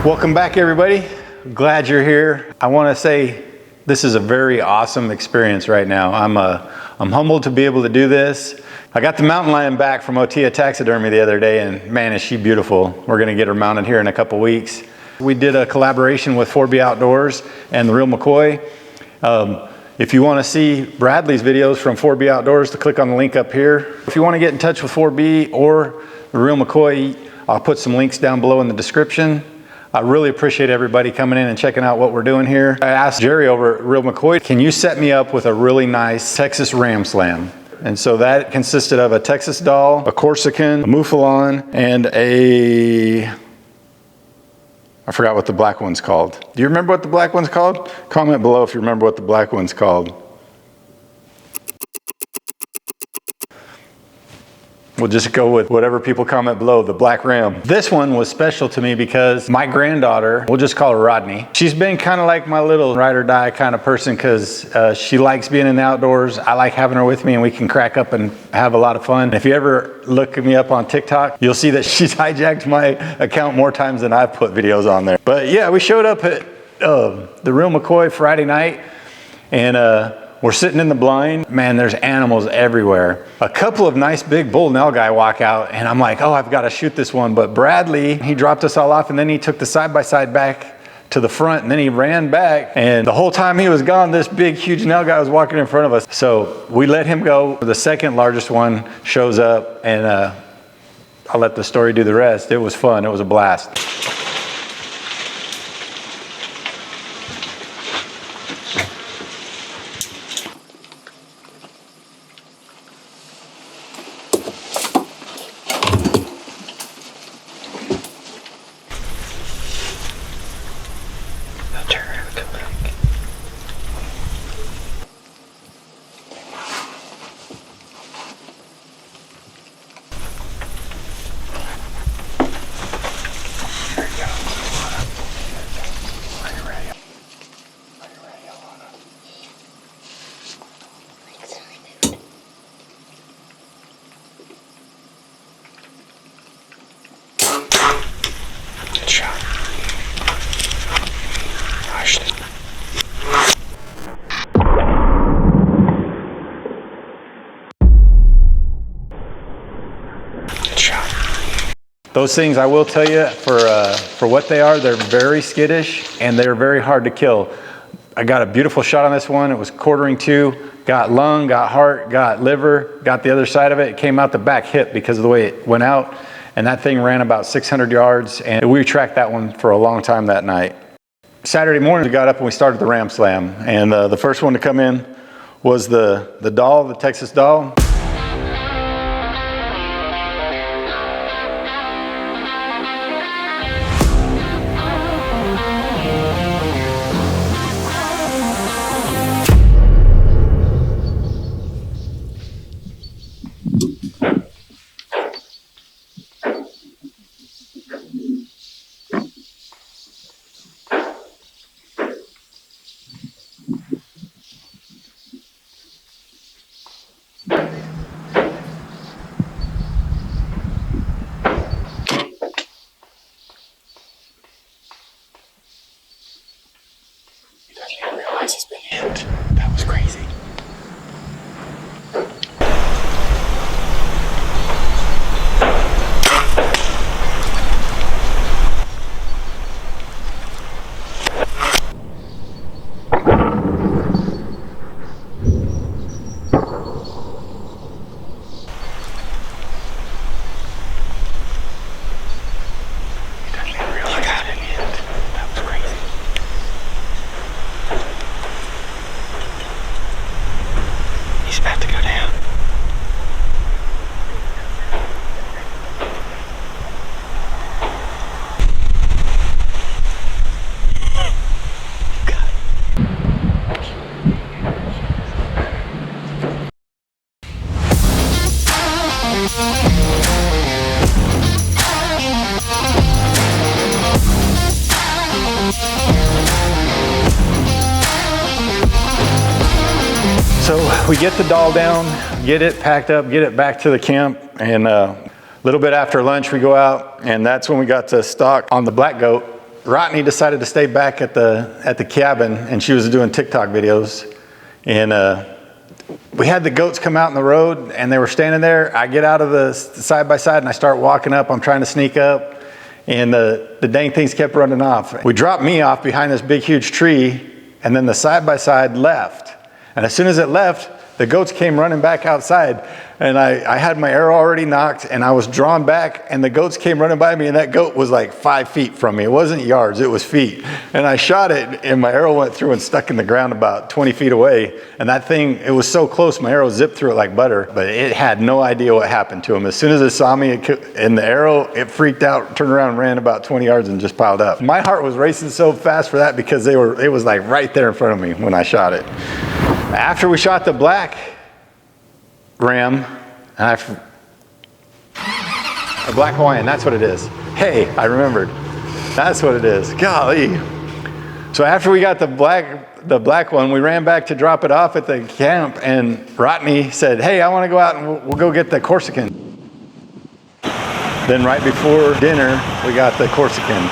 Welcome back, everybody. Glad you're here. I want to say this is a very awesome experience right now. I'm humbled to be able to do this. I got the mountain lion back from OTTEA Taxidermy the other day, and man, is she beautiful. We're going to get her mounted here in a couple weeks. We did a collaboration with 4B Outdoors and the Real McCoy. If you want to see Bradley's videos from 4B Outdoors, to click on the link up here. If you want to get in touch with 4B or the Real McCoy, I'll put some links down below in the description. I really appreciate everybody coming in and checking out what we're doing here. I asked Jerry over at Real McCoy, can you set me up with a really nice Texas ram slam? And so that consisted of a Texas Dall, a Corsican, a Mouflon, and I forgot what the black one's called. Do you remember what the black one's called? Comment below if you remember what the black one's called. We'll just go with whatever people comment below, the black ram. This one was special to me because my granddaughter, we'll just call her Rodney. She's been kind of like my little ride or die kind of person because she likes being in the outdoors. I like having her with me and we can crack up and have a lot of fun. If you ever look me up on TikTok, you'll see that she's hijacked my account more times than I've put videos on there. But yeah, we showed up at the Real McCoy Friday night and we're sitting in the blind. Man, there's animals everywhere. A couple of nice big bull NILGAI walk out and I'm like, oh, I've got to shoot this one. But Bradley, he dropped us all off and then he took the side-by-side back to the front and then he ran back. And the whole time he was gone, this big, huge NILGAI was walking in front of us. So we let him go. The second largest one shows up and I'll let the story do the rest. It was fun. It was a blast. Those things, I will tell you, for what they are, they're very skittish and they're very hard to kill. I got a beautiful shot on this one. It was quartering to, got lung, got heart, got liver, got the other side of it. It came out the back hip because of the way it went out. And that thing ran about 600 yards and we tracked that one for a long time that night. Saturday morning, we got up and we started the ram slam. And the first one to come in was the Dall, the Texas Dall. He's been hit. That was crazy. So we get the Dall down, get it packed up, get it back to the camp, and a little bit after lunch we go out, and that's when we got to stock on the black goat. Rodney decided to stay back at the cabin, and she was doing TikTok videos. And we had the goats come out in the road, and they were standing there. I get out of the side by side and I start walking up. I'm trying to sneak up, and the dang things kept running off. We dropped me off behind this big huge tree, and then the side by side left. And as soon as it left, the goats came running back outside, and I had my arrow already knocked, and I was drawn back, and the goats came running by me, and that goat was like 5 feet from me. It wasn't yards, it was feet. And I shot it, and my arrow went through and stuck in the ground about 20 feet away. And that thing, it was so close, my arrow zipped through it like butter, but it had no idea what happened to him. As soon as it saw me and the arrow, it freaked out, turned around, and ran about 20 yards and just piled up. My heart was racing so fast for that because it was like right there in front of me when I shot it. After we shot the black ram, a Black Hawaiian, that's what it is. Hey, I remembered. That's what it is. Golly. So after we got the black one, we ran back to drop it off at the camp, and Rodney said, hey, I want to go out and we'll go get the Corsican. Then right before dinner, we got the Corsican.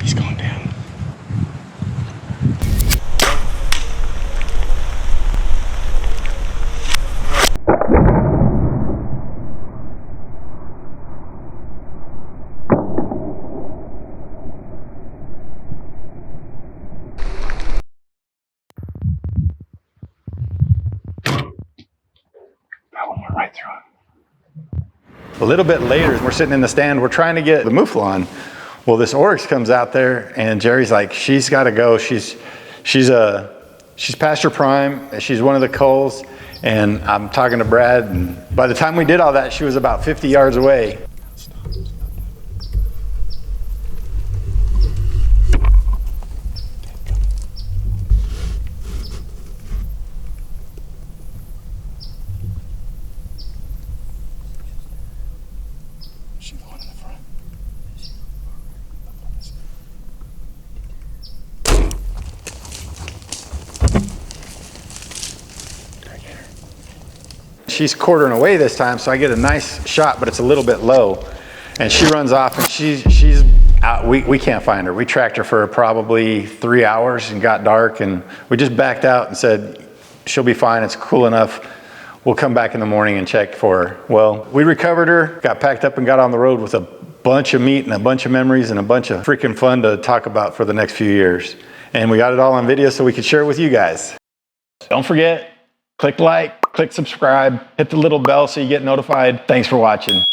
He's going down. That one went right through him. A little bit later, we're sitting in the stand, we're trying to get the Mouflon. Well, this ORYX comes out there, and Jerry's like, she's got to go. She's past her prime. She's one of the culls, and I'm talking to Brad, and by the time we did all that, she was about 50 yards away. She's quartering away this time, so I get a nice shot, but it's a little bit low. And she runs off, and she's out. We can't find her. We tracked her for probably 3 hours and got dark, and we just backed out and said, she'll be fine, it's cool enough. We'll come back in the morning and check for her. Well, we recovered her, got packed up and got on the road with a bunch of meat and a bunch of memories and a bunch of freaking fun to talk about for the next few years. And we got it all on video so we could share it with you guys. Don't forget, click like, click subscribe, hit the little bell so you get notified. Thanks for watching.